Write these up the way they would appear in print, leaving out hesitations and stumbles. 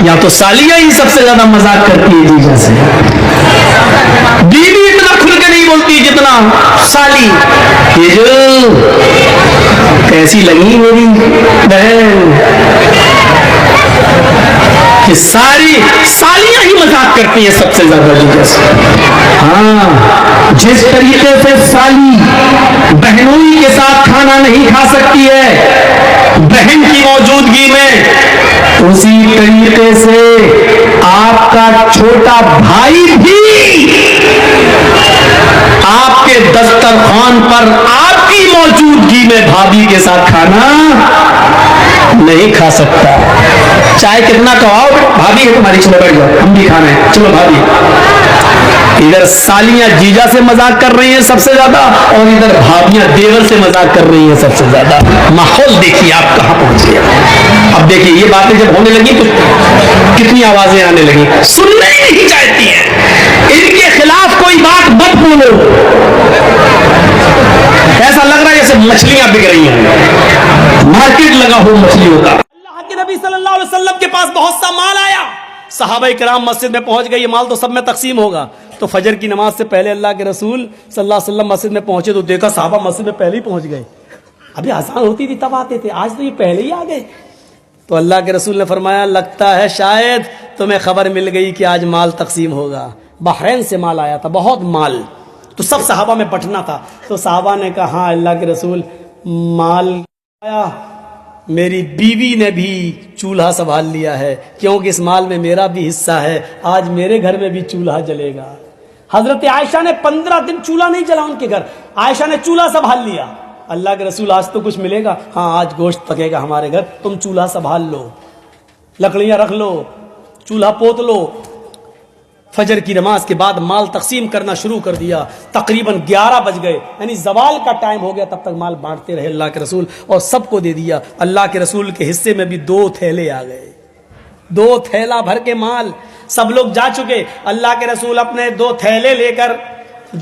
یا تو سالیاں ہی سب سے زیادہ مذاق کرتی ہے جیجا سے. بیوی اتنا کھل کے نہیں بولتی جتنا سالی. یہ جو کیسی لگی میری بہن کہ ساری سالیاں ہی مذاق کرتی ہیں سب سے زیادہ جیجا سے. ہاں جس طریقے سے سالی بہنوئی کے ساتھ کھانا نہیں کھا سکتی ہے بہن کی موجودگی میں، اسی طریقے سے آپ کا چھوٹا بھائی بھی آپ کے دسترخوان پر آپ کی موجودگی میں بھابھی کے ساتھ کھانا نہیں کھا سکتا. چاہے کتنا کہاؤ بھابھی ہے تمہاری، چلو بیٹھ جاؤ ہم بھی کھانا ہے، چلو بھابھی. ادھر سالیاں جیجا سے مذاق کر رہی ہیں سب سے زیادہ، اور ادھر بھابیاں دیور سے مذاق کر رہی ہیں سب سے زیادہ. ماحول دیکھیے آپ کہاں پہنچ گیا. اب دیکھیے یہ باتیں جب ہونے لگی تو کتنی آوازیں آنے لگی. سننا ہی نہیں چاہتی ہیں. ان کے خلاف کوئی بات مت بولو. ایسا لگ رہا ہے جیسے مچھلیاں بک رہی ہیں، مارکیٹ لگا ہو مچھلیوں کا. اللہ کے نبی صلی اللہ علیہ وسلم کے پاس بہت سا مال آیا. صحابہ کرام مسجد میں پہنچ گئے، یہ مال تو سب میں تقسیم ہوگا. تو فجر کی نماز سے پہلے اللہ کے رسول صلی اللہ علیہ وسلم مسجد میں پہنچے تو دیکھا صحابہ مسجد میں پہلے ہی پہنچ گئے. ابھی آسان ہوتی تھی تب آتے تھے، آج تو یہ پہلے ہی آ گئے. تو اللہ کے رسول نے فرمایا لگتا ہے شاید تمہیں خبر مل گئی کہ آج مال تقسیم ہوگا. بحرین سے مال آیا تھا، بہت مال، تو سب صحابہ میں بٹنا تھا. تو صحابہ نے کہا ہاں اللہ کے رسول مال آیا، میری بیوی نے بھی چولہا سنبھال لیا ہے کیونکہ اس مال میں میرا بھی حصہ ہے، آج میرے گھر میں بھی چولہا جلے گا. حضرت عائشہ نے 15 دن چولہا نہیں جلا ان کے گھر، عائشہ نے چولہا سنبھال لیا. اللہ کے رسول آج تو کچھ ملے گا؟ ہاں آج گوشت پکے گا ہمارے گھر، تم چولہا سنبھال لو، لکڑیاں رکھ لو، چولہا پوت لو. فجر کی نماز کے بعد مال تقسیم کرنا شروع کر دیا. تقریباً 11 بج گئے، یعنی زوال کا ٹائم ہو گیا، تب تک مال بانٹتے رہے اللہ کے رسول اور سب کو دے دیا. اللہ کے رسول کے حصے میں بھی 2 تھیلے آ گئے، 2 تھیلا بھر کے مال. سب لوگ جا چکے. اللہ کے رسول اپنے 2 تھیلے لے کر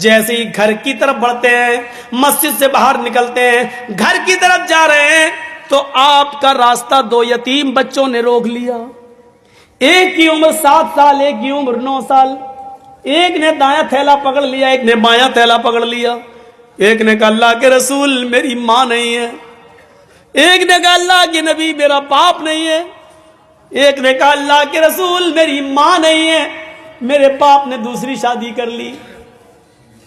جیسے ہی گھر کی طرف بڑھتے ہیں، مسجد سے باہر نکلتے ہیں، گھر کی طرف جا رہے ہیں تو آپ کا راستہ 2 یتیم بچوں نے روک لیا. ایک کی عمر 7 سال، ایک کی عمر 9 سال. ایک نے دایاں تھیلا پکڑ لیا، ایک نے بایاں تھیلا پکڑ لیا. ایک نے کہا اللہ کے رسول میری ماں نہیں ہے. ایک نے کہا اللہ کے نبی میرا باپ نہیں ہے. ایک نے کہا اللہ کے رسول میری ماں نہیں ہے، میرے باپ نے دوسری شادی کر لی.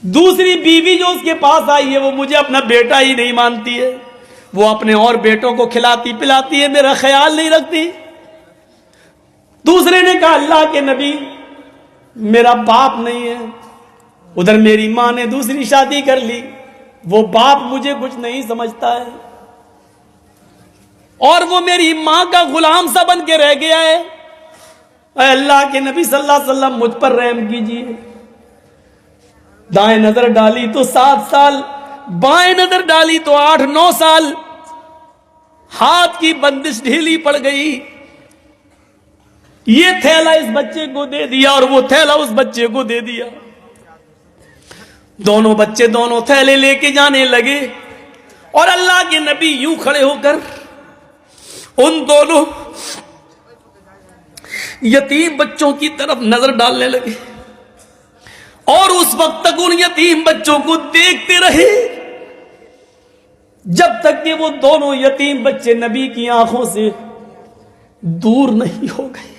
دوسری بیوی جو اس کے پاس آئی ہے وہ مجھے اپنا بیٹا ہی نہیں مانتی ہے، وہ اپنے اور بیٹوں کو کھلاتی پلاتی ہے، میرا خیال نہیں رکھتی. دوسرے نے کہا اللہ کے نبی میرا باپ نہیں ہے. ادھر میری ماں نے دوسری شادی کر لی، وہ باپ مجھے کچھ نہیں سمجھتا ہے اور وہ میری ماں کا غلام سا بن کے رہ گیا ہے. اے اللہ کے نبی صلی اللہ علیہ وسلم مجھ پر رحم کیجیے. دائیں نظر ڈالی تو 7 سال، بائیں نظر ڈالی تو 8-9 سال. ہاتھ کی بندش ڈھیلی پڑ گئی. یہ تھیلا اس بچے کو دے دیا اور وہ تھیلا اس بچے کو دے دیا. دونوں بچے دونوں تھیلے لے کے جانے لگے اور اللہ کے نبی یوں کھڑے ہو کر ان دونوں یتیم بچوں کی طرف نظر ڈالنے لگے اور اس وقت تک ان یتیم بچوں کو دیکھتے رہے جب تک کہ وہ دونوں یتیم بچے نبی کی آنکھوں سے دور نہیں ہو گئے.